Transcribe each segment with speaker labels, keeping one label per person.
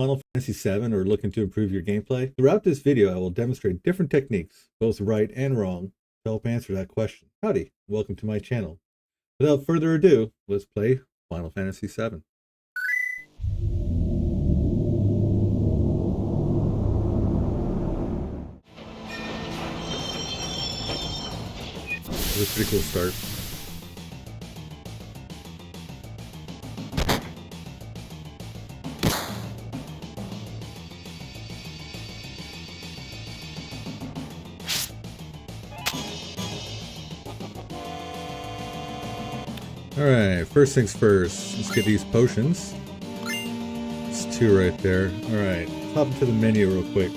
Speaker 1: Final Fantasy VII or looking to improve your gameplay? Throughout this video, I will demonstrate different techniques, both right and wrong, to help answer that question. Howdy, welcome to my channel. Without further ado, let's play Final Fantasy VII. It was a pretty cool start. Alright, first things first, let's get these potions. It's 2 right there. Alright, hop into the menu real quick.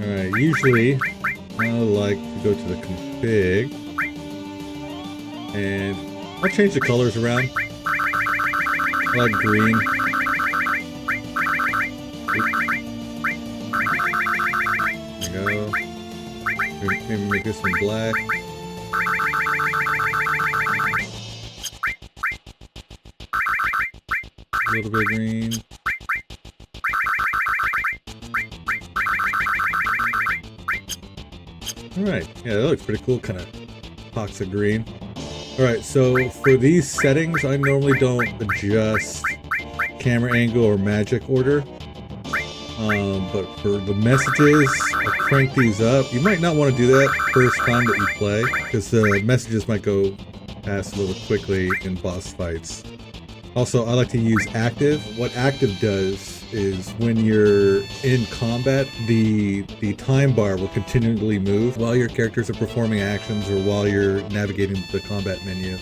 Speaker 1: Alright, usually I like to go to the config and I'll change the colors around. I like green. There we go. Maybe make this one black. A little bit of green. Alright, yeah, that looks pretty cool, kind of pox of green. Alright, so for these settings, I normally don't adjust camera angle or magic order. But for the messages, I crank these up. You might not want to do that first time that you play, because the messages might go past a little quickly in boss fights. Also, I like to use active. What active does is when you're in combat, the time bar will continually move while your characters are performing actions or while you're navigating the combat menu.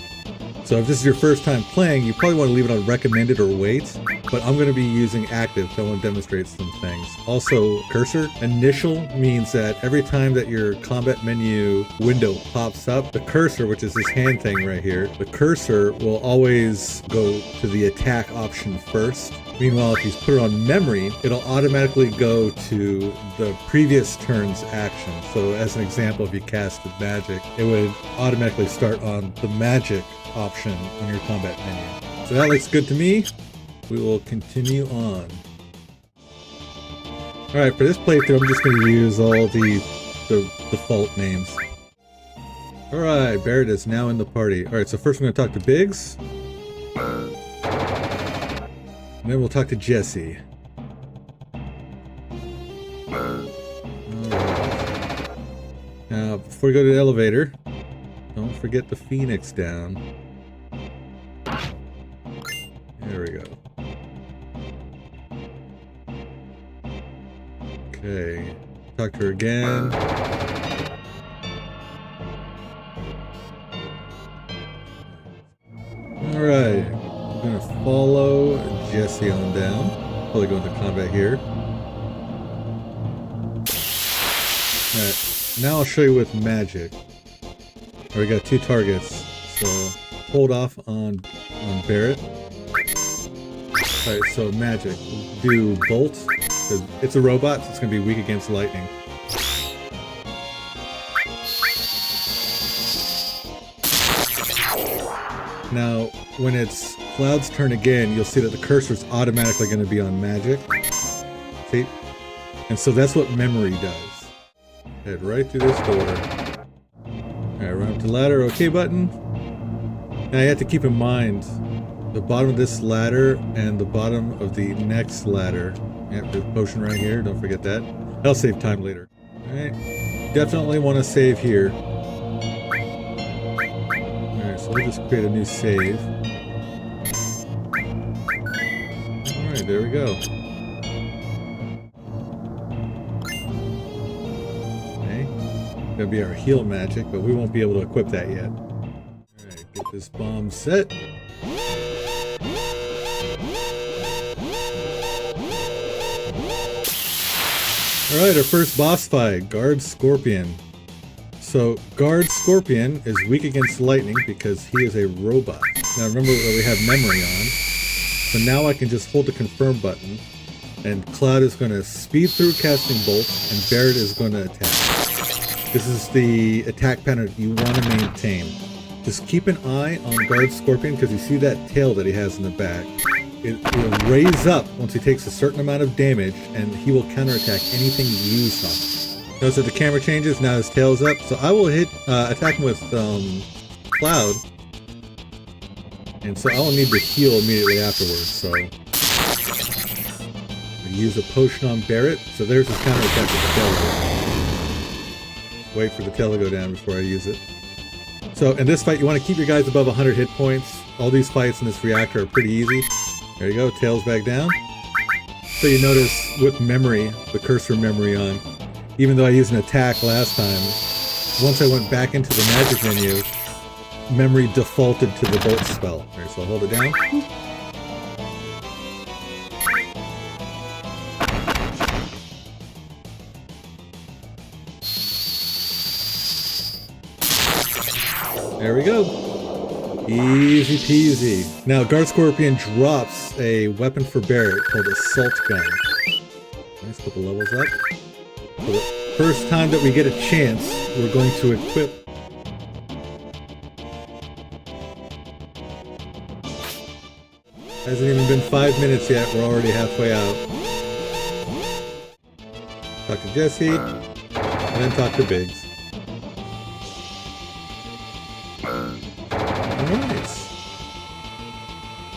Speaker 1: So if this is your first time playing, you probably want to leave it on recommended or wait, but I'm going to be using active, so I want to demonstrate some things. Also, cursor. Initial means that every time that your combat menu window pops up, the cursor, which is this hand thing right here, the cursor will always go to the attack option first. Meanwhile, if you put it on memory, it'll automatically go to the previous turn's action. So as an example, if you casted magic, it would automatically start on the magic option on your combat menu. So that looks good to me. We will continue on. Alright, for this playthrough, I'm just going to use all the default names. Alright, Barrett is now in the party. Alright, so first we're going to talk to Biggs. And then we'll talk to Jesse. Alright. Now, before we go to the elevator, don't forget the Phoenix down. There we go. Okay. Talk to her again. Alright. I'm gonna follow Jesse on down. Probably go into combat here. Alright. Now I'll show you with magic. We got 2 targets. So hold off on Barrett. Alright, so magic. Do bolt. It's a robot, so it's going to be weak against lightning. Now, when it's Cloud's turn again, you'll see that the cursor is automatically going to be on magic. See? And so that's what memory does. Head right through this door. Alright, run up the ladder, OK button. Now you have to keep in mind the bottom of this ladder and the bottom of the next ladder. Yep, there's a potion right here, don't forget that. I'll save time later. Alright, definitely want to save here. Alright, so we'll just create a new save. Alright, there we go. Okay, gonna be our heal magic, but we won't be able to equip that yet. Alright, get this bomb set. Alright, our first boss fight, Guard Scorpion. So, Guard Scorpion is weak against lightning because he is a robot. Now remember that we have memory on. So now I can just hold the confirm button, and Cloud is going to speed through casting bolts, and Barrett is going to attack. This is the attack pattern you want to maintain. Just keep an eye on Guard Scorpion because you see that tail that he has in the back. will raise up once he takes a certain amount of damage, and he will counterattack anything used on him. Notice that the camera changes, now his tail's up, so I will attack him with Cloud, and so I will need to heal immediately afterwards, so I use a potion on Barrett, so there's his counterattack with the tail. Wait for the tail to go down before I use it. So in this fight, you want to keep your guys above 100 hit points. All these fights in this reactor are pretty easy. There you go, tail's back down. So you notice with memory, the cursor memory on, even though I used an attack last time, once I went back into the magic menu, memory defaulted to the bolt spell. Alright, so I'll hold it down. There we go. Easy peasy. Now, Guard Scorpion drops a weapon for Barrett called Assault Gun. Nice, couple levels up. For the first time that we get a chance, we're going to equip. Hasn't even been 5 minutes yet, we're already halfway out. Talk to Jesse, and then talk to Biggs. Alright.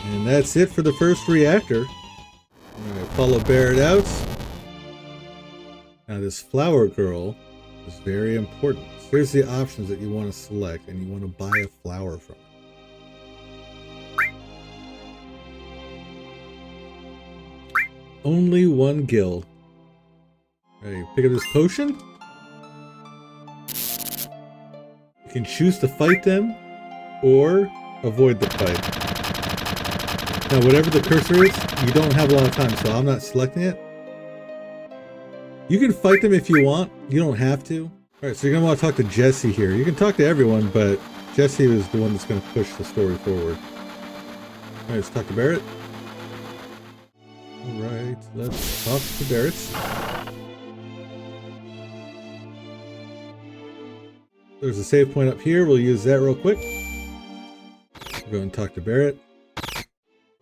Speaker 1: And that's it for the first reactor. I'm going to follow Barrett out. Now this flower girl is very important. Here's the options that you want to select, and you want to buy a flower from her. Only one guild. Alright, pick up this potion. You can choose to fight them or avoid the fight. Now whatever the cursor is, you don't have a lot of time, so I'm not selecting it. You can fight them if you want, you don't have to. Alright, so you're going to want to talk to Jesse here. You can talk to everyone, but Jesse is the one that's going to push the story forward. Alright, let's talk to Barrett. Alright, let's talk to Barrett. There's a save point up here, we'll use that real quick. Go and talk to Barrett.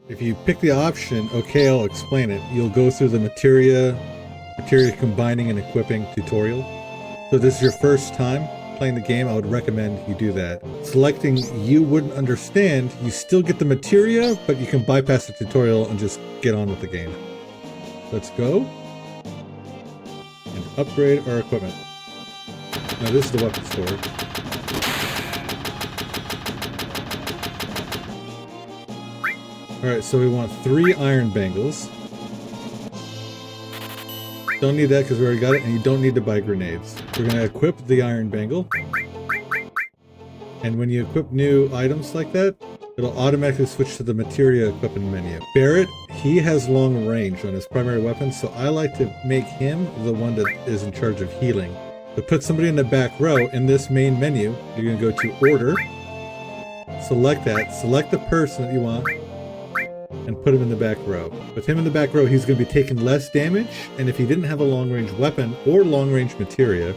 Speaker 1: If you pick the option, okay, I'll explain it, you'll go through the materia combining and equipping tutorial. So this is your first time playing the game, I would recommend you do that. Selecting you wouldn't understand, you still get the materia, but you can bypass the tutorial and just get on with the game. Let's go and upgrade our equipment. Now this is the weapon store. Alright, so we want 3 iron bangles. Don't need that because we already got it, and you don't need to buy grenades. We're going to equip the iron bangle. And when you equip new items like that, it'll automatically switch to the materia equipment menu. Barrett, he has long range on his primary weapon, so I like to make him the one that is in charge of healing. To put somebody in the back row, in this main menu, you're going to go to Order, select that, select the person that you want, and put him in the back row. With him in the back row, he's going to be taking less damage, and if he didn't have a long-range weapon or long-range materia,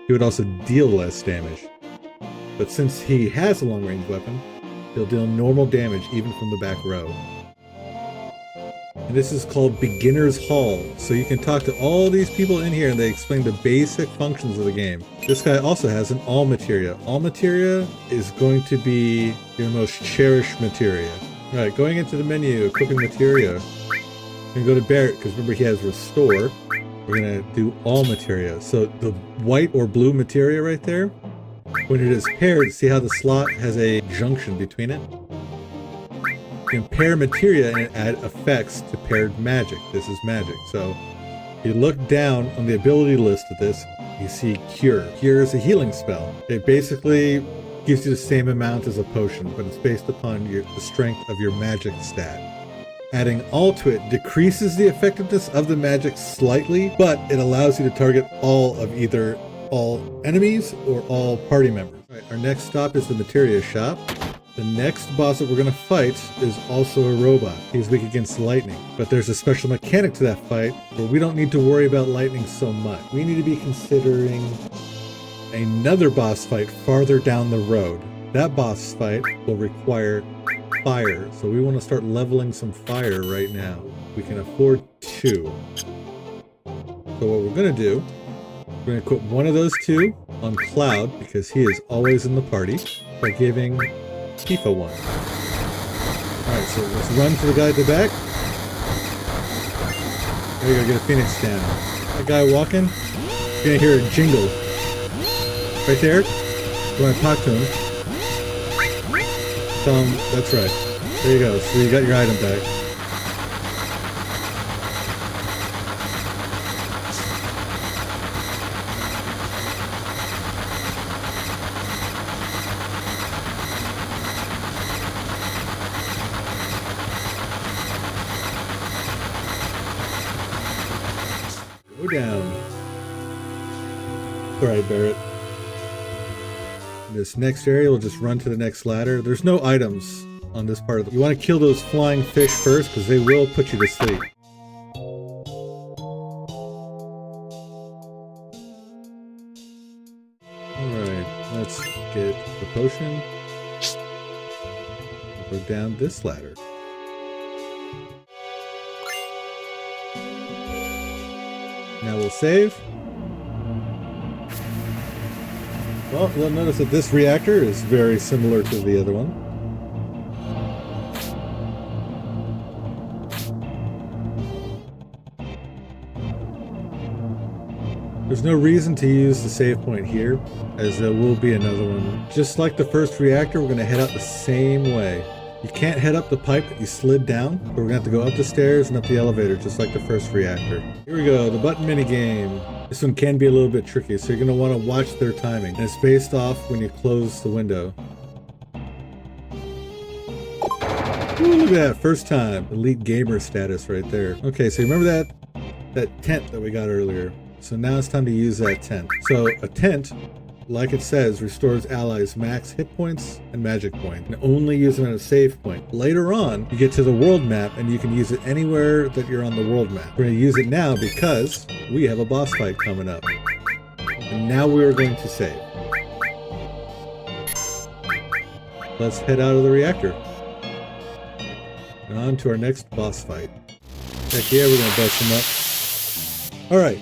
Speaker 1: he would also deal less damage. But since he has a long-range weapon, he'll deal normal damage even from the back row. And this is called Beginner's Hall, so you can talk to all these people in here and they explain the basic functions of the game. This guy also has an all materia. All materia is going to be your most cherished materia. Alright, going into the menu, equipping materia. We're going to go to Barrett, because remember he has Restore. We're going to do all materia. So the white or blue materia right there, when it is paired, see how the slot has a junction between it? You can pair materia and add effects to paired magic. This is magic. So if you look down on the ability list of this, you see Cure. Cure is a healing spell. It basically gives you the same amount as a potion, but it's based upon the strength of your magic stat. Adding all to it decreases the effectiveness of the magic slightly, but it allows you to target either all enemies or all party members. All right, our next stop is the materia shop. The next boss that we're going to fight is also a robot. He's weak against lightning, but there's a special mechanic to that fight where we don't need to worry about lightning so much. We need to be considering another boss fight farther down the road. That boss fight will require fire. So we want to start leveling some fire right now. We can afford 2. So what we're going to do, we're going to equip one of those 2 on Cloud, because he is always in the party, by giving Tifa 1. Alright, so let's run to the guy at the back. There you go, get a Phoenix down. That guy walking, you're going to hear a jingle. Right there. You want to talk to him. Tell him, that's right. There you go, so you got your item back. Go down. Alright, Barrett. This next area, we'll just run to the next ladder. There's no items on this part of the... You want to kill those flying fish first, because they will put you to sleep. Alright, let's get the potion. We'll go down this ladder. Now we'll save. Well, you'll notice that this reactor is very similar to the other one. There's no reason to use the save point here, as there will be another one. Just like the first reactor, we're going to head out the same way. You can't head up the pipe that you slid down, but we're going to have to go up the stairs and up the elevator, just like the first reactor. Here we go, the button minigame. This one can be a little bit tricky, so you're going to want to watch their timing. And it's based off when you close the window. Ooh, look at that, first time. Elite gamer status right there. Okay, so remember that tent that we got earlier? So now it's time to use that tent. So a tent, like it says, restores allies max hit points and magic points, and only use it at a save point. Later on, you get to the world map and you can use it anywhere that you're on the world map. We're going to use it now because we have a boss fight coming up. And now we are going to save. Let's head out of the reactor. And on to our next boss fight. Heck yeah, we're going to bust him up. Alright.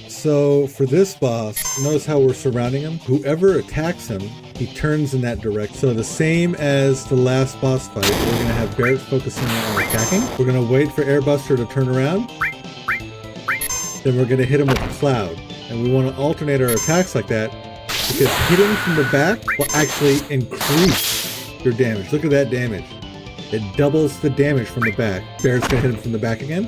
Speaker 1: So for this boss, notice how we're surrounding him. Whoever attacks him, he turns in that direction. So the same as the last boss fight, we're going to have Barrett focusing on attacking. We're going to wait for Airbuster to turn around. Then we're going to hit him with Cloud. And we want to alternate our attacks like that, because hitting from the back will actually increase your damage. Look at that damage. It doubles the damage from the back. Barrett's going to hit him from the back again.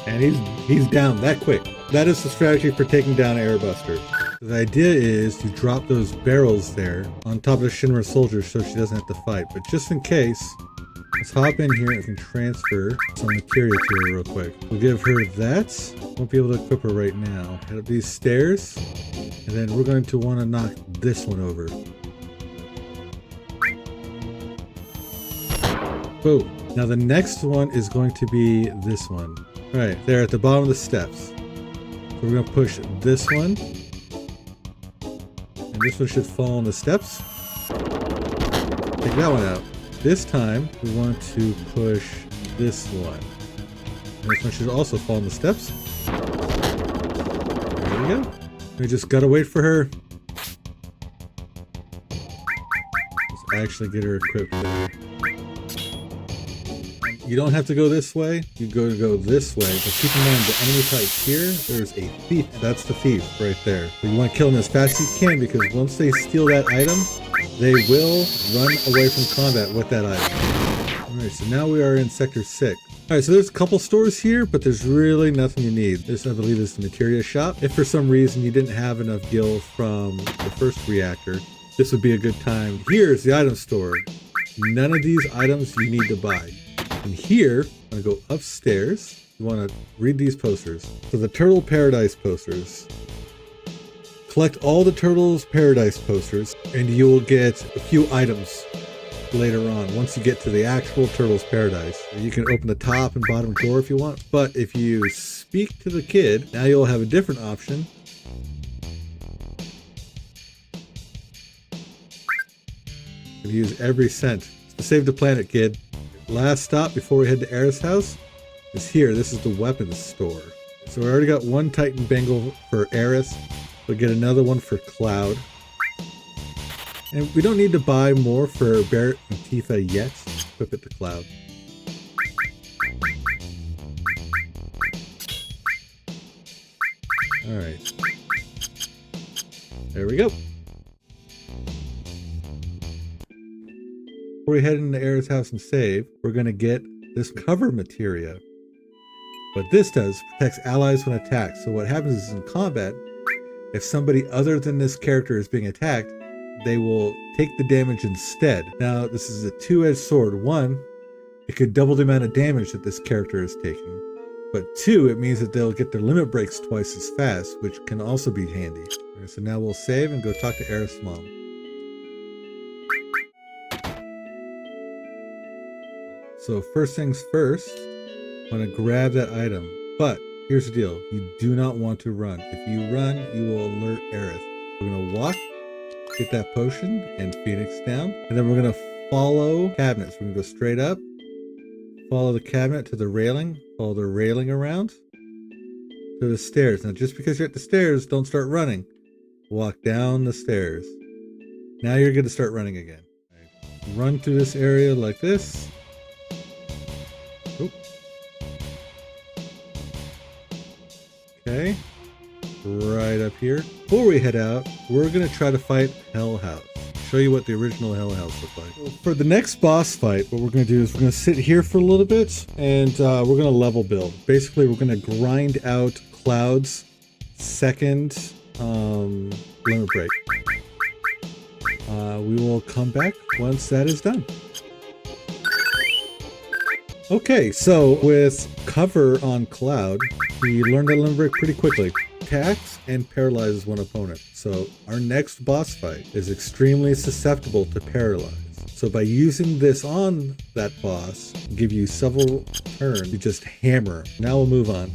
Speaker 1: And he's down that quick. That is the strategy for taking down Airbuster. The idea is to drop those barrels there on top of the Shinra soldier so she doesn't have to fight. But just in case, let's hop in here and can transfer some materia to her real quick. We'll give her that. Won't be able to equip her right now. Head up these stairs, and then we're going to want to knock this one over. Boom. Now the next one is going to be this one. Right there at the bottom of the steps. So we're going to push this one. And this one should fall on the steps. Take that one out. This time we want to push this one. And this one should also fall on the steps. There we go. We just gotta wait for her. Let's actually get her equipped there. You don't have to go this way, you go this way, but keep in mind the enemy types here, there's a thief. That's the thief right there. But you want to kill them as fast as you can, because once they steal that item, they will run away from combat with that item. Alright, so now we are in Sector 6. Alright, so there's a couple stores here, but there's really nothing you need. This, I believe, is the materia shop. If for some reason you didn't have enough gil from the first reactor, this would be a good time. Here's the item store. None of these items you need to buy. And here, I'm going to go upstairs. You want to read these posters. So the Turtle Paradise posters. Collect all the Turtles Paradise posters, and you will get a few items. later on. Once you get to the actual Turtle's Paradise, you can open the top and bottom door if you want. But if you speak to the kid, now you'll have a different option. You can use every cent to save the planet, kid. Last stop before we head to Aerith's house is here. This is the weapons store. So we already got one Titan Bangle for Aerith. We'll get another one for Cloud. And we don't need to buy more for Barrett and Tifa yet. Equip it to Cloud. Alright. There we go. Before we head into Aerith's house and save, we're going to get this cover materia. What this does, protects allies when attacked. So what happens is in combat, if somebody other than this character is being attacked, they will take the damage instead. Now, this is a two-edged sword. One, it could double the amount of damage that this character is taking. But two, it means that they'll get their limit breaks twice as fast, which can also be handy. Right, so now we'll save and go talk to Aerith's mom. So first things first, I'm going to grab that item. But here's the deal. You do not want to run. If you run, you will alert Aerith. We're going to walk, get that potion, and Phoenix down. And then we're going to follow cabinets. We're going to go straight up, follow the cabinet to the railing, follow the railing around to the stairs. Now, just because you're at the stairs, don't start running. Walk down the stairs. Now you're going to start running again. Right. Run through this area like this. Oop. Okay. Right up here. Before we head out, we're going to try to fight Hell House. Show you what the original Hell House looked like. Well, for the next boss fight, what we're going to do is we're going to sit here for a little bit and we're going to level build. Basically, we're going to grind out Cloud's second limit break. We will come back once that is done. Okay, so with cover on Cloud, we learned that limit break pretty quickly. Attacks and paralyzes one opponent. So our next boss fight is extremely susceptible to paralyze. So by using this on that boss, give you several turns to just hammer. Now we'll move on.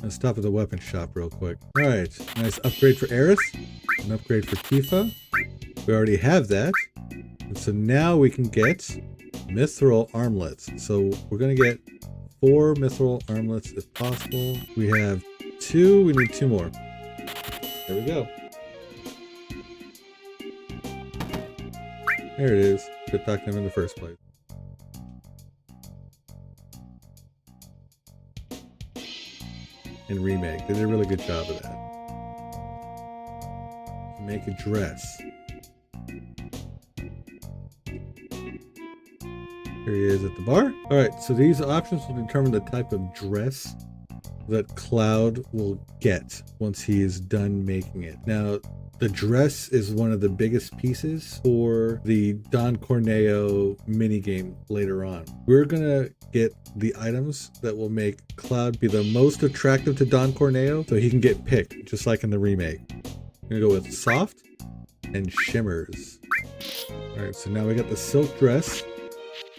Speaker 1: Let's stop at the weapon shop real quick. All right, nice upgrade for Aerith, an upgrade for Tifa. We already have that. And so now we can get mithril armlets. So we're gonna get 4 mithril armlets if possible. We have 2, we need 2 more. There we go. There it is. Should talk to them in the first place. And remake. They did a really good job of that. Make a dress. Here he is at the bar. All right, so these options will determine the type of dress that Cloud will get once he is done making it. Now, the dress is one of the biggest pieces for the Don Corneo minigame later on. We're gonna get the items that will make Cloud be the most attractive to Don Corneo so he can get picked, just like in the remake. I'm gonna go with soft and shimmers. All right, so now we got the silk dress.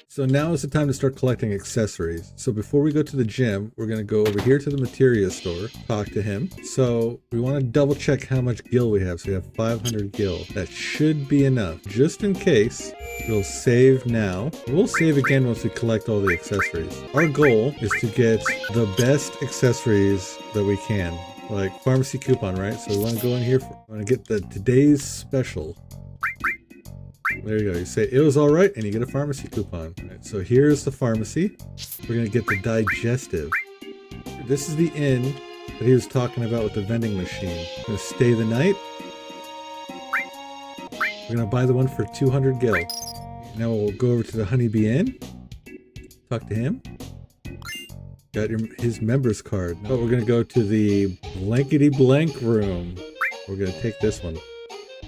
Speaker 1: So now is the time to start collecting accessories. So before we go to the gym, we're going to go over here to the materia store, talk to him. So we want to double check how much gil we have. So we have 500 gil. That should be enough. Just in case, we'll save now. We'll save again once we collect all the accessories. Our goal is to get the best accessories that we can. Like pharmacy coupon, right? So we want to go in here, we want to get the today's special. There you go. You say it was all right, and you get a pharmacy coupon. Right, so here's the pharmacy. We're gonna get the digestive. This is the inn that he was talking about with the vending machine. We're gonna stay the night. We're gonna buy the one for 200 gil. Now we'll go over to the Honeybee Inn. Talk to him. Got his members card. Now we're gonna go to the blankety blank room. We're gonna take this one.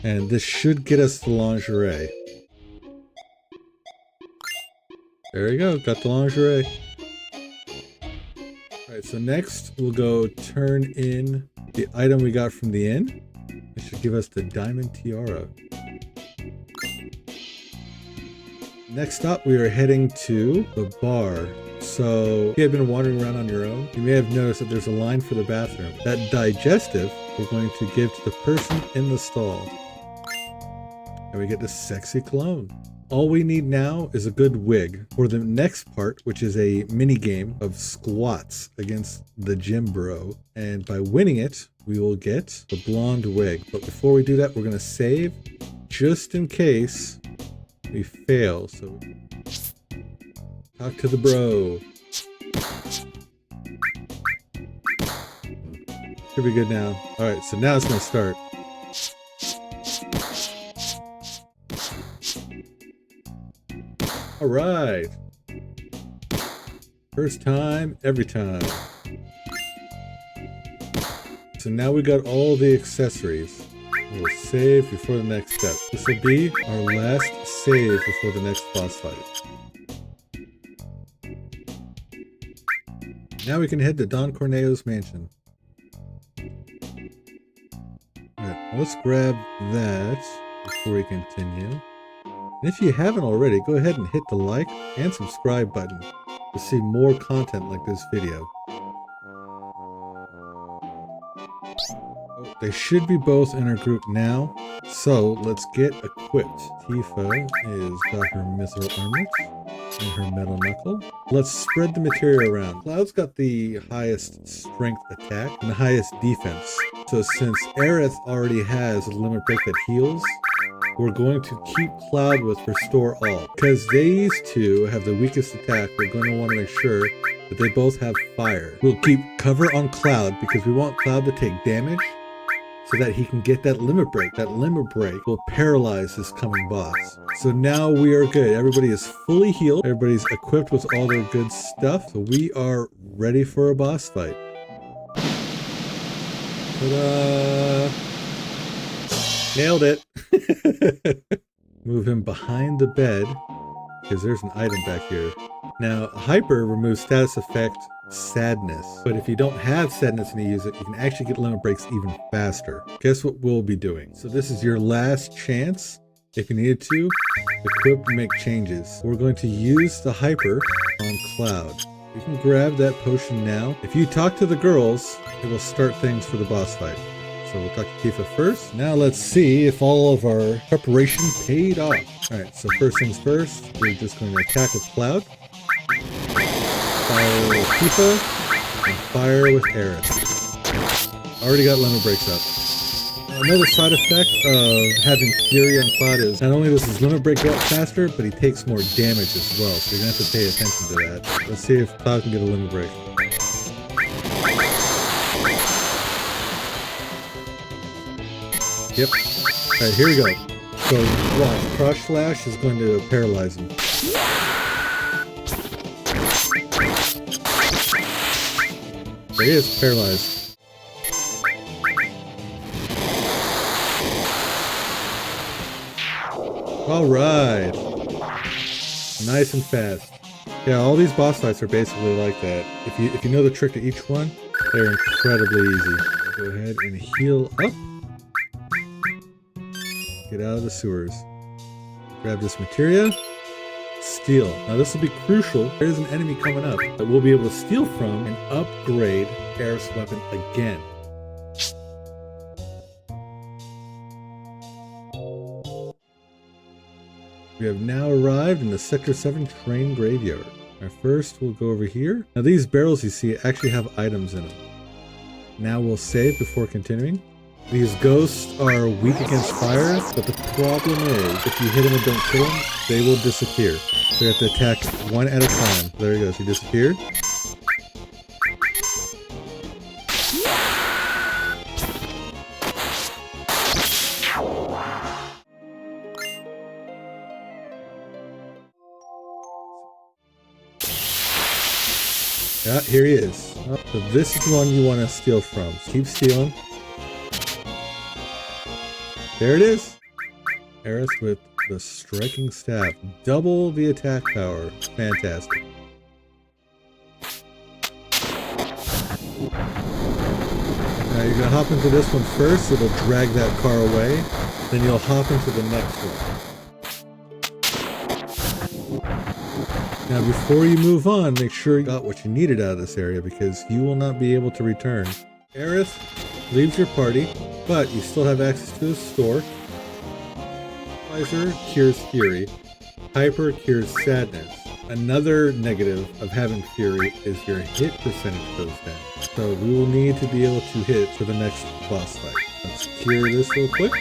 Speaker 1: And this should get us the lingerie. There you go, got the lingerie. Alright, so next we'll go turn in the item we got from the inn. It should give us the diamond tiara. Next up, we are heading to the bar. So if you have been wandering around on your own, you may have noticed that there's a line for the bathroom. That digestive, we're going to give to the person in the stall. And we get this sexy cologne. All we need now is a good wig for the next part, which is a mini game of squats against the gym bro. And by winning it, we will get the blonde wig. But before we do that, we're going to save just in case we fail. So talk to the bro. Should be good now. All right, so now it's going to start. All right. First time, every time. So now we got all the accessories. We'll save before the next step. This will be our last save before the next boss fight. Now we can head to Don Corneo's mansion. Alright, let's grab that before we continue. And if you haven't already, go ahead and hit the like and subscribe button to see more content like this video. They should be both in our group now, so let's get equipped. Tifa is got her mithril armlet and her metal knuckle. Let's spread the materia around. Cloud's got the highest strength attack and the highest defense. So since Aerith already has a limit break that heals, we're going to keep Cloud with Restore All. Because these two have the weakest attack, we're going to want to make sure that they both have fire. We'll keep cover on Cloud because we want Cloud to take damage so that he can get that limit break. That limit break will paralyze this coming boss. So now we are good. Everybody is fully healed. Everybody's equipped with all their good stuff. So we are ready for a boss fight. Ta-da! Nailed it. Move him behind the bed because there's an item back here. Now, Hyper removes status effect Sadness, but if you don't have Sadness and you use it, you can actually get limit breaks even faster. Guess what we'll be doing? So this is your last chance. If you needed to, equip and make changes. We're going to use the Hyper on Cloud. You can grab that potion now. If you talk to the girls, it will start things for the boss fight. So we'll talk to Tifa first. Now let's see if all of our preparation paid off. Alright, so first things first, we're just going to attack with Cloud. Fire with Tifa, and fire with Aerith. Already got limit breaks up. Another side effect of having Fury on Cloud is not only does his limit break go up faster, but he takes more damage as well, so you're going to have to pay attention to that. Let's see if Cloud can get a limit break. Yep. Alright, here we go. So, watch. Crush Slash is going to paralyze him. There he is, paralyzed. Alright. Nice and fast. Yeah, all these boss fights are basically like that. If you know the trick to each one, they're incredibly easy. Go ahead and heal up. Get out of the sewers. Grab this materia. Steal. Now this will be crucial. There's an enemy coming up that we'll be able to steal from and upgrade Aerith's weapon again. We have now arrived in the Sector 7 train graveyard. Now first we'll go over here. Now these barrels you see actually have items in them. Now we'll save before continuing. These ghosts are weak against fire, but the problem is, if you hit them and don't kill them, they will disappear. So you have to attack one at a time. There he goes, he disappeared. Yeah, here he is. So this is the one you want to steal from. Keep stealing. There it is! Aerith with the striking staff. Double the attack power. Fantastic. Now you're gonna hop into this one first, it'll drag that car away. Then you'll hop into the next one. Now before you move on, make sure you got what you needed out of this area because you will not be able to return. Aerith leaves your party, but you still have access to the store. Advisor cures fury. Hyper cures sadness. Another negative of having fury is your hit percentage goes down. So we will need to be able to hit for the next boss fight. Let's cure this real quick.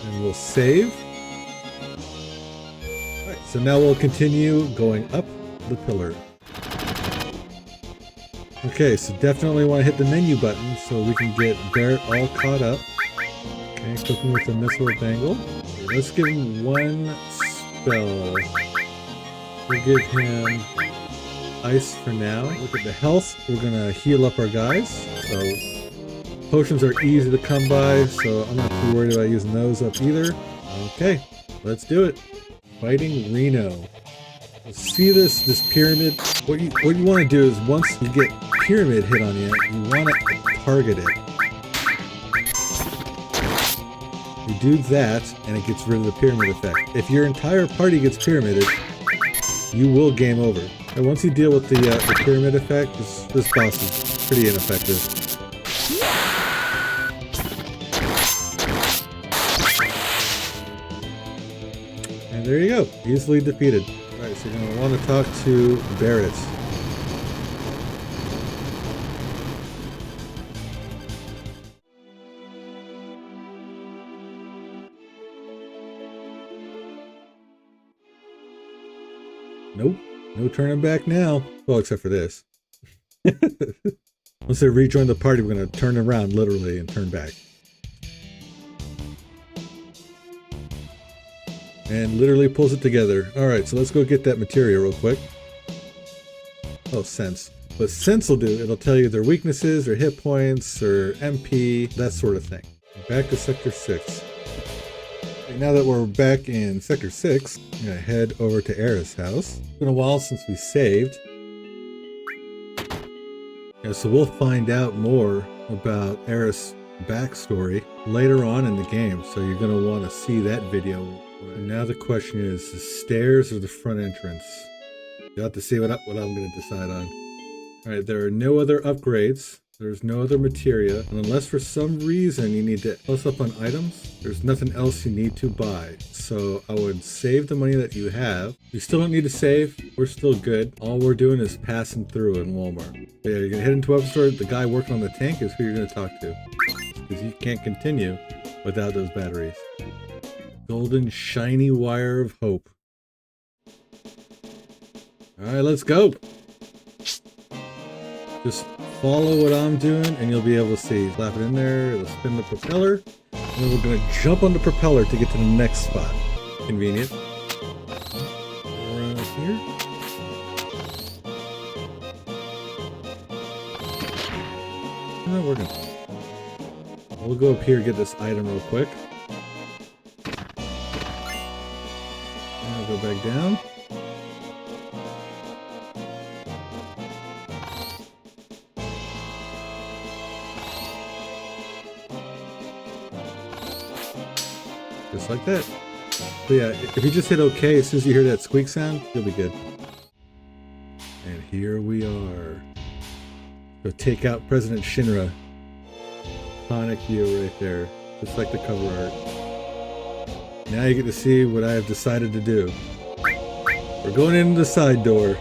Speaker 1: And we'll save. Alright, so now we'll continue going up the pillar. Okay, so definitely want to hit the menu button so we can get Barrett all caught up. Okay, cooking with the missile bangle. Let's give him one spell. We'll give him ice for now. Look at the health. We're gonna heal up our guys. So potions are easy to come by, so I'm not too worried about using those up either. Okay, let's do it. Fighting Reno. See this pyramid? What you want to do is once you get pyramid hit on you, you want to target it. You do that, and it gets rid of the pyramid effect. If your entire party gets pyramided, you will game over. And once you deal with the pyramid effect, this boss is pretty ineffective. And there you go, easily defeated. Alright, so you're going to want to talk to Barrett. Nope, no turning back now. Well, except for this. Once they rejoin the party, we're going to turn around literally and turn back. And literally pulls it together. Alright, so let's go get that materia real quick. Oh, sense. What sense will do, it'll tell you their weaknesses, or hit points, or MP, that sort of thing. Back to Sector 6. Okay, now that we're back in Sector 6, I'm going to head over to Aerith's house. It's been a while since we saved. Yeah, so we'll find out more about Aerith's backstory later on in the game, so you're going to want to see that video. And now the question is, the stairs or the front entrance? You'll have to see what I'm going to decide on. Alright, there are no other upgrades. There's no other materia. And unless for some reason you need to plus up on items, there's nothing else you need to buy. So I would save the money that you have. You still don't need to save. We're still good. All we're doing is passing through in Walmart. But yeah, you're going to head into a store. The guy working on the tank is who you're going to talk to. Because you can't continue without those batteries. Golden shiny wire of hope. Alright, let's go. Just follow what I'm doing and you'll be able to see. Slap it in there, it'll spin the propeller, and then we're going to jump on the propeller to get to the next spot. Convenient. Around here. Not working. We'll go up here and get this item real quick. And I'll go back down. Just like that. So yeah, if you just hit OK, as soon as you hear that squeak sound, you'll be good. And here we are. So take out President Shinra. Iconic view right there. Just like the cover art. Now you get to see what I have decided to do. We're going into the side door.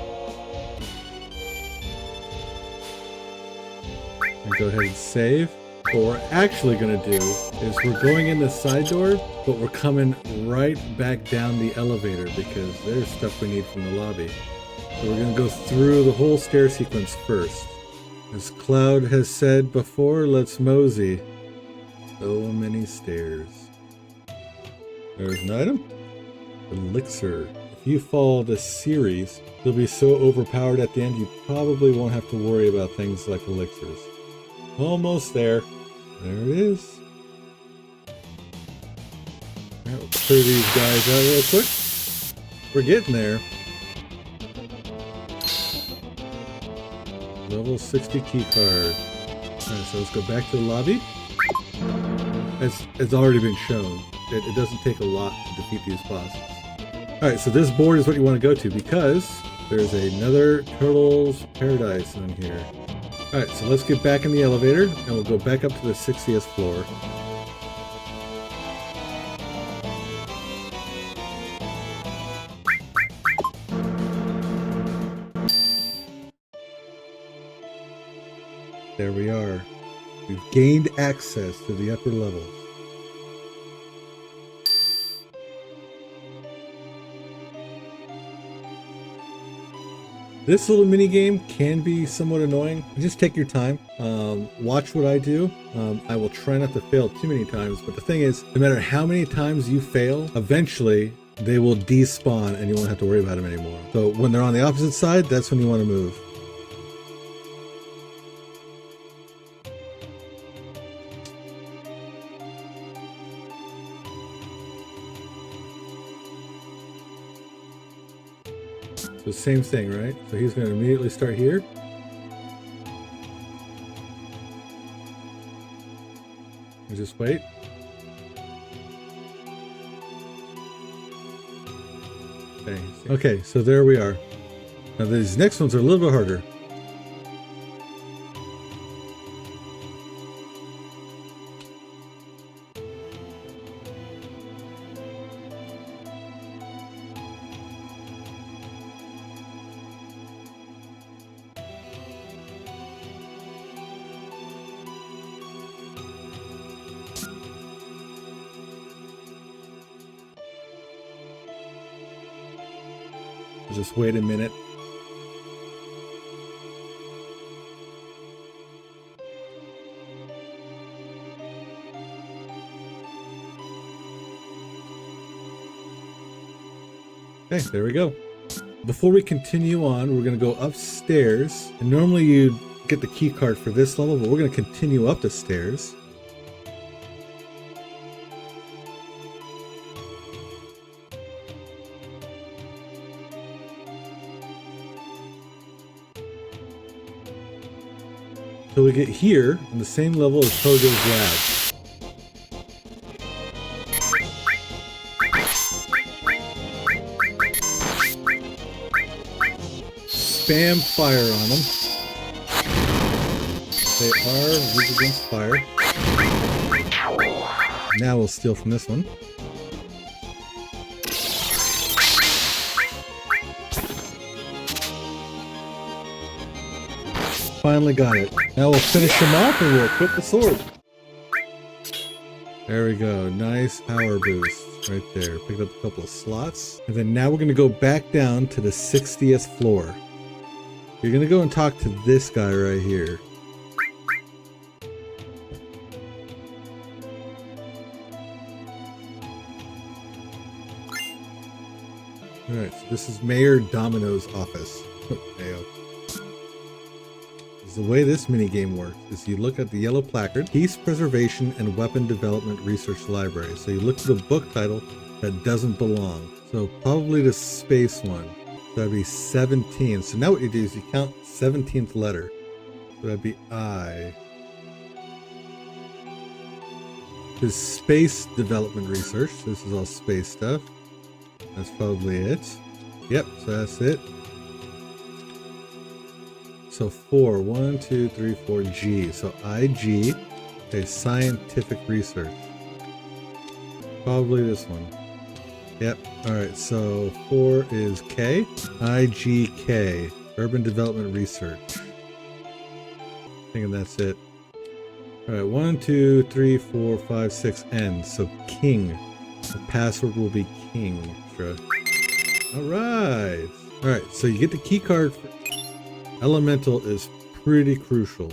Speaker 1: And go ahead and save. What we're actually going to do is we're going in the side door, but we're coming right back down the elevator because there's stuff we need from the lobby. So we're going to go through the whole stair sequence first. As Cloud has said before, let's mosey. So many stairs. There's an item. Elixir. If you follow this series, you'll be so overpowered at the end you probably won't have to worry about things like elixirs. Almost there. There it is. Alright, we'll clear these guys out real quick. We're getting there. Level 60 key card. Alright, so let's go back to the lobby. It's already been shown. It doesn't take a lot to defeat these bosses. Alright, so this board is what you want to go to because there's another Turtle's Paradise on here. Alright, so let's get back in the elevator and we'll go back up to the 60th floor. There we are. We've gained access to the upper levels. This little mini game can be somewhat annoying. Just take your time. Watch what I do. I will try not to fail too many times, but the thing is, no matter how many times you fail, eventually they will despawn and you won't have to worry about them anymore. So when they're on the opposite side, that's when you want to move. So same thing, right? So he's going to immediately start here. And just wait. Okay, so there we are. Now these next ones are a little bit harder. Just wait a minute. Okay, there we go. Before we continue on, we're going to go upstairs. And normally you'd get the key card for this level, but we're going to continue up the stairs. So we get here on the same level as Pogo's lab. Spam fire on them. They are weak against fire. Now we'll steal from this one. Finally got it. Now we'll finish him off and we'll equip the sword. There we go. Nice power boost right there. Picked up a couple of slots. And then now we're going to go back down to the 60th floor. You're going to go and talk to this guy right here. Alright, so this is Mayor Domino's office. Mayo. The way this minigame works is you look at the yellow placard, Piece Preservation and Weapon Development Research Library. So you look for the book title that doesn't belong. So probably the space one. So that'd be 17. So now what you do is you count 17th letter. So that'd be I. This is Space Development Research. This is all space stuff. That's probably it. Yep, so that's it. So 4, 1, 2, 3, 4, G. So IG, okay, scientific research. Probably this one. Yep. All right. So 4 is K. IGK, urban development research. Thinking that's it. All right. 1, 2, 3, 4, 5, 6, N. So King. The password will be King. Sure. All right. All right. So you get the key card for Elemental is pretty crucial.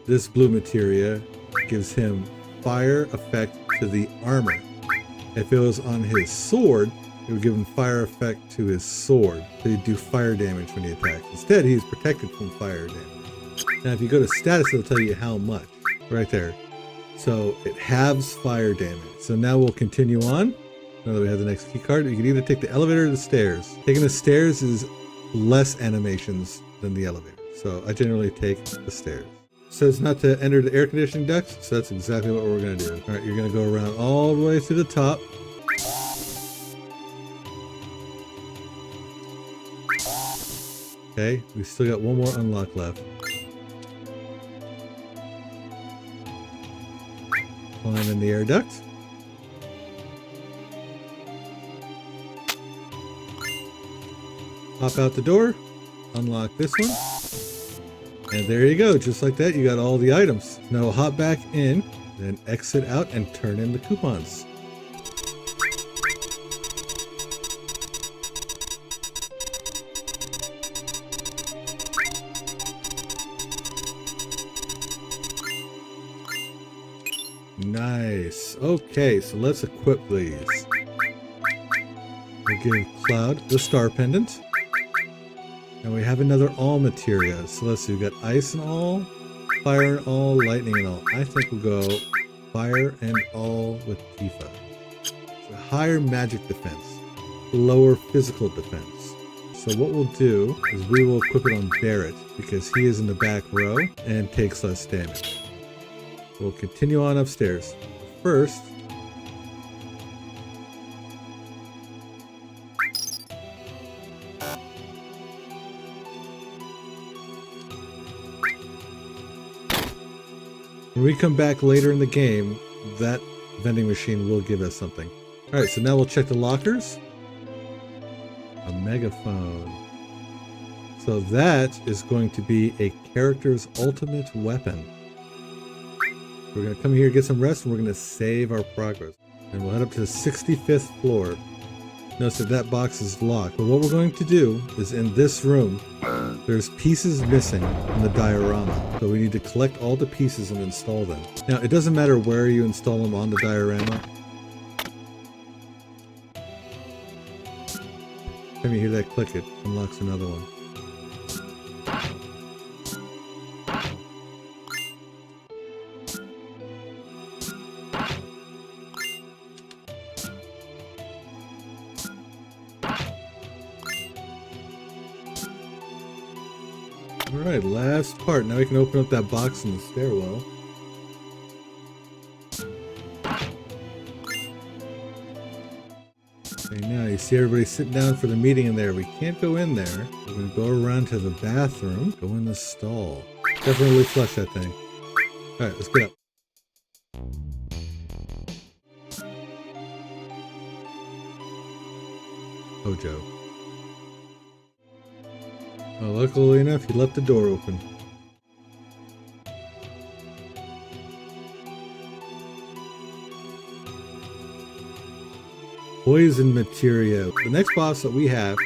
Speaker 1: This blue materia gives him fire effect to the armor. If it was on his sword, it would give him fire effect to his sword. So he'd do fire damage when he attacks. Instead, he's protected from fire damage. Now, if you go to status, it'll tell you how much. Right there. So it halves fire damage. So now we'll continue on. Now that we have the next key card, you can either take the elevator or the stairs. Taking the stairs is less animations than the elevator. So I generally take the stairs. It says not to enter the air conditioning ducts, so that's exactly what we're going to do. All right, you're going to go around all the way to the top. Okay, we still got one more unlock left. Climb in the air duct. Hop out the door. Unlock this one. And there you go. Just like that, you got all the items. Now hop back in, then exit out and turn in the coupons. Nice. Okay, so let's equip these. We'll give Cloud the star pendant. And we have another all materia. So let's see, we got ice and all, fire and all, lightning and all. I think we'll go fire and all with Tifa. So higher magic defense, lower physical defense. So what we'll do is we will equip it on Barrett because he is in the back row and takes less damage. We'll continue on upstairs. First, when we come back later in the game, that vending machine will give us something. Alright, so now we'll check the lockers. A megaphone. So that is going to be a character's ultimate weapon. We're going to come here, get some rest, and we're going to save our progress. And we'll head up to the 65th floor. Notice that that box is locked. But what we're going to do is in this room, there's pieces missing from the diorama. So we need to collect all the pieces and install them. Now, it doesn't matter where you install them on the diorama. Time you hear that click, it unlocks another one. Alright, last part. Now we can open up that box in the stairwell. Okay, now you see everybody sitting down for the meeting in there. We can't go in there. We're going to go around to the bathroom. Go in the stall. Definitely flush that thing. Alright, let's get up. Hojo. Well, luckily enough, he left the door open. Poison materia. The next boss that we have,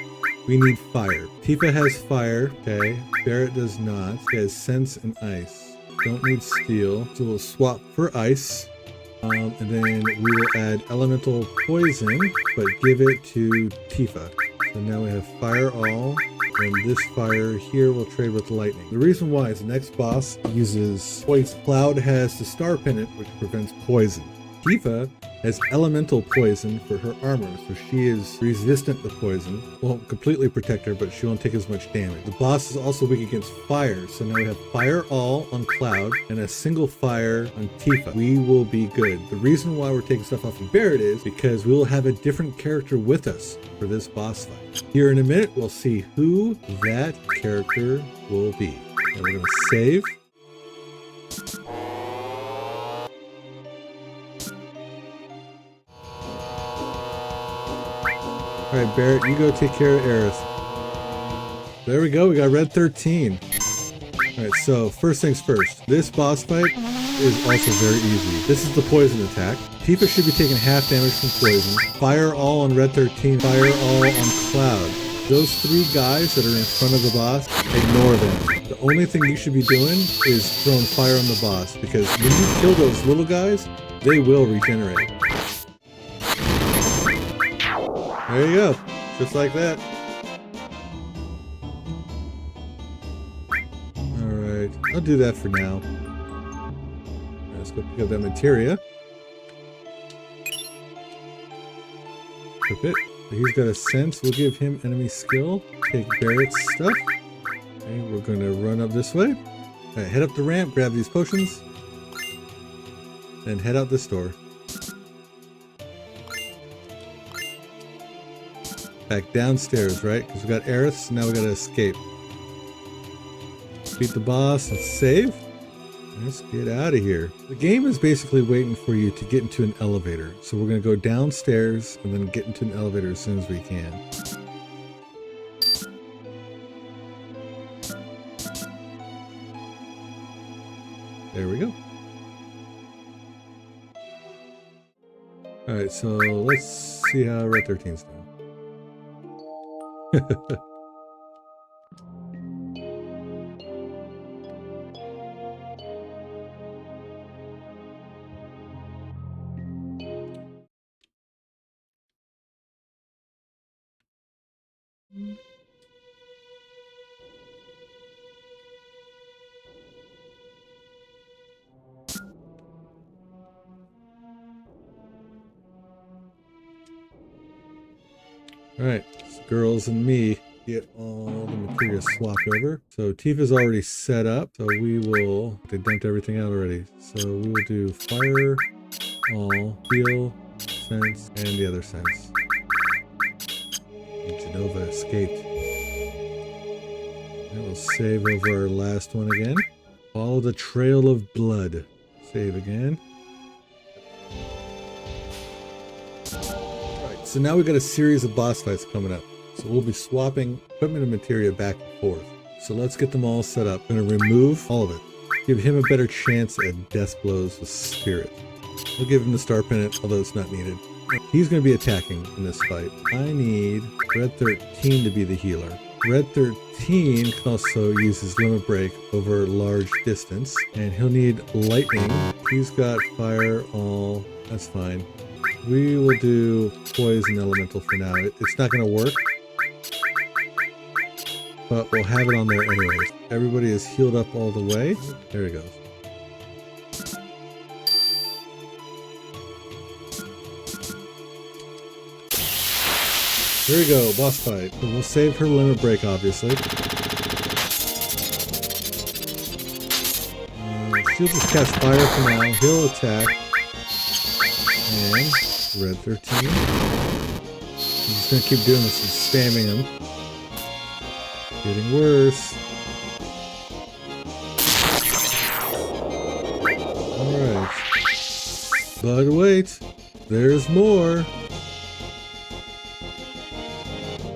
Speaker 1: we need fire. Tifa has fire, okay. Barrett does not. He has sense and ice. Don't need steel, so we'll swap for ice. And then we will add elemental poison, but give it to Tifa. So now we have fire all. And this fire here will trade with lightning. The reason why is the next boss uses poison. Cloud has the star pendant, which prevents poison. Tifa has elemental poison for her armor, so she is resistant to poison. Won't completely protect her, but she won't take as much damage. The boss is also weak against fire, so now we have fire all on Cloud and a single fire on Tifa. We will be good. The reason why we're taking stuff off of Barrett is because we will have a different character with us for this boss fight. Here in a minute, we'll see who that character will be. And we're going to save. Alright, Barrett, you go take care of Aerith. There we go, we got red 13. Alright, so first things first. This boss fight is also very easy. This is the poison attack. Tifa should be taking half damage from poison. Fire all on red 13, fire all on Cloud. Those three guys that are in front of the boss, ignore them. The only thing you should be doing is throwing fire on the boss, because when you kill those little guys, they will regenerate. There you go, just like that. Alright, I'll do that for now. Let's go pick up that materia. Equip it. He's got a sense, we'll give him enemy skill. Take Barrett's stuff. Okay, we're gonna run up this way. Alright, head up the ramp, grab these potions. And head out this door. Back downstairs, right? Because we got Aerith, so now we gotta escape. beat the boss and save. Let's get out of here. The game is basically waiting for you to get into an elevator. So we're going to go downstairs and then get into an elevator as soon as we can. There we go. Alright, so let's see how Red 13's doing. Alright, girls and me get all the material swapped over. So Tifa's already set up, so we will, they dumped everything out already. So we will do fire, all, heal, sense, and the other sense. And Genova escaped. And we'll save over our last one again. Follow the trail of blood. Save again. So now we've got a series of boss fights coming up. So we'll be swapping equipment and materia back and forth. So let's get them all set up. I'm going to remove all of it. Give him a better chance at death blows with spirit. We'll give him the star pennant, although it's not needed. He's going to be attacking in this fight. I need Red 13 to be the healer. Red 13 can also use his limit break over large distance. And he'll need lightning. He's got fire, all. That's fine. We will do poison elemental for now. It's not going to work, but we'll have it on there anyways. Everybody is healed up all the way. There he goes. Here we go, boss fight. So we'll save her limit break, obviously. She'll just cast fire for now. He'll attack. And Red 13. I'm just gonna keep doing this and spamming him. Getting worse. Alright. But wait, there's more.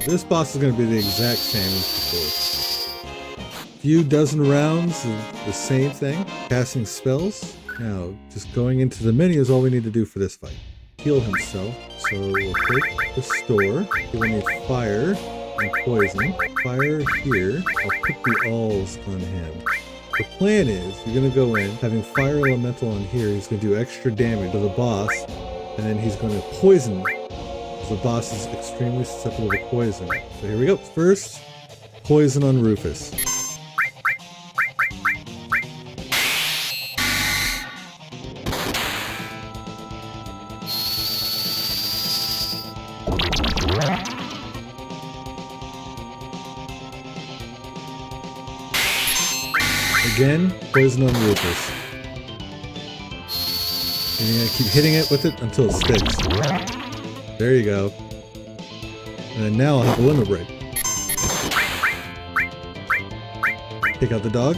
Speaker 1: This boss is gonna be the exact same as before. Few dozen rounds of the same thing, casting spells. Now, just going into the menu is all we need to do for this fight. Heal himself. So we'll take the store. We'll need fire and poison. Fire here. I'll put the alls on him. The plan is, you're going to go in, having fire elemental on here, he's going to do extra damage to the boss, and then he's going to poison, because the boss is extremely susceptible to poison. So here we go. First, poison on Rufus. Again, poison on Rufus. And you're going to keep hitting it with it until it sticks. There you go. And then now I'll have a limit break. Take out the dog.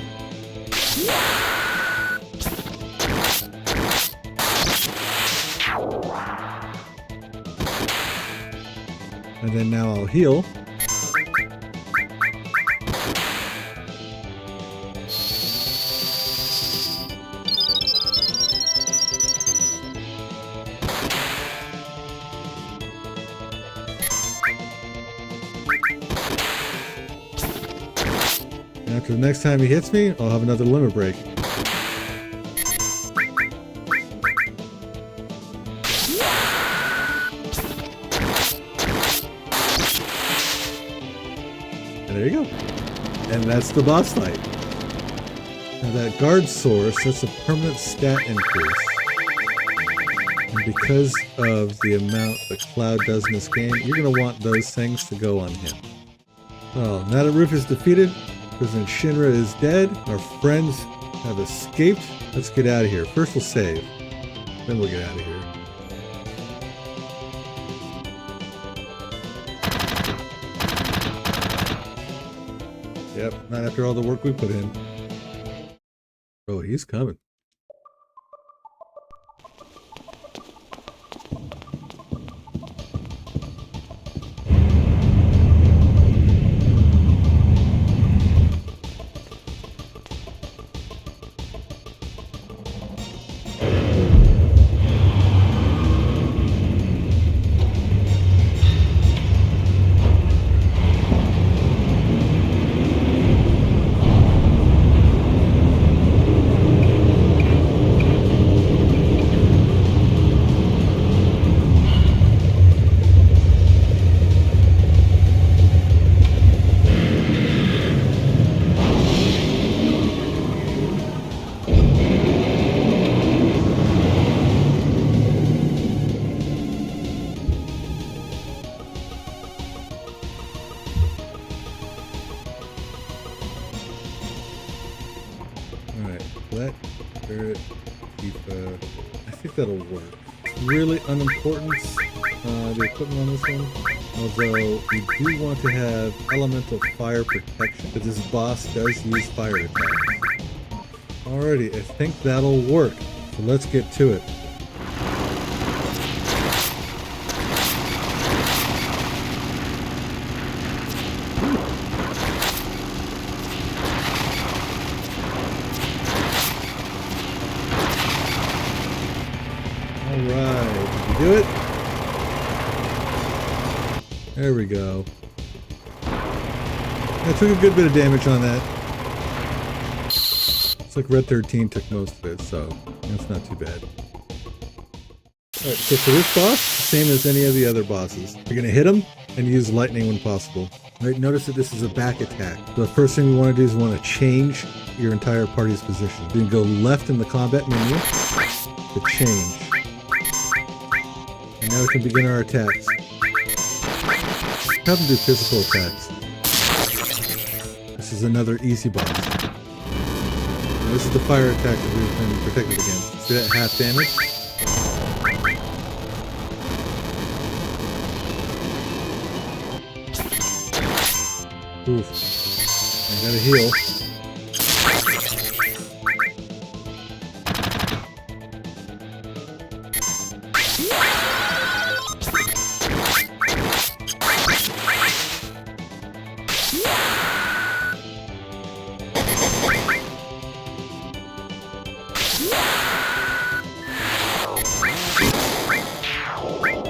Speaker 1: And then now I'll heal. After the next time he hits me, I'll have another limit break. And there you go. And that's the boss fight. Now that guard source, that's a permanent stat increase. And because of the amount that Cloud does in this game, you're going to want those things to go on him. Well, now that Rufus is defeated, President Shinra is dead, our friends have escaped. Let's get out of here. First we'll save, then we'll get out of here. Yep, not after all the work we put in. Oh, he's coming. Let Aerith keep, I think that'll work. Really unimportant, the equipment on this one. Although we do want to have elemental fire protection, but this boss does use fire attacks. Alrighty, I think that'll work. So let's get to it. Do it. There we go. I took a good bit of damage on that. It's like Red 13 took most of it, so that's not too bad. Alright, so for this boss, same as any of the other bosses. You're going to hit him and use lightning when possible. Right, notice that this is a back attack. So the first thing we want to do is we want to change your entire party's position. You can go left in the combat menu to change. And now we can begin our attacks. Have them do physical attacks. This is another easy boss. Now this is the fire attack that we've been protected against. See that half damage? Oof. I gotta heal.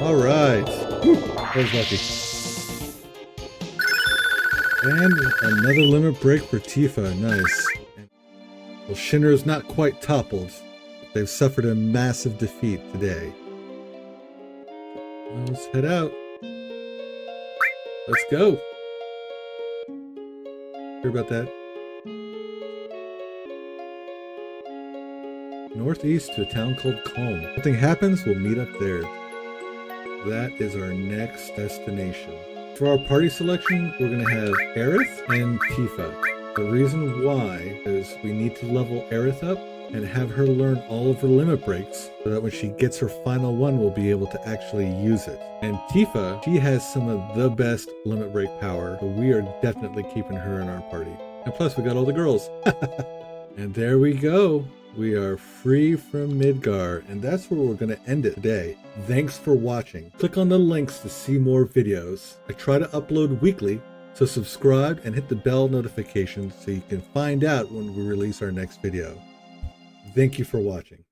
Speaker 1: Alright. That was lucky. And another limit break for Tifa. Nice. Well, Shinra's not quite toppled. They've suffered a massive defeat today. Well, let's head out. Let's go. Hear about that? Northeast to a town called Kalm. If something happens, we'll meet up there. That is our next destination. For our party selection, we're going to have Aerith and Tifa. The reason why is we need to level Aerith up and have her learn all of her limit breaks so that when she gets her final one, we'll be able to actually use it. And Tifa, she has some of the best limit break power, so we are definitely keeping her in our party. And plus, we got all the girls. And there we go. We are free from Midgar, and that's where we're going to end it today. Thanks for watching. Click on the links to see more videos. I try to upload weekly, so subscribe and hit the bell notification so you can find out when we release our next video. Thank you for watching.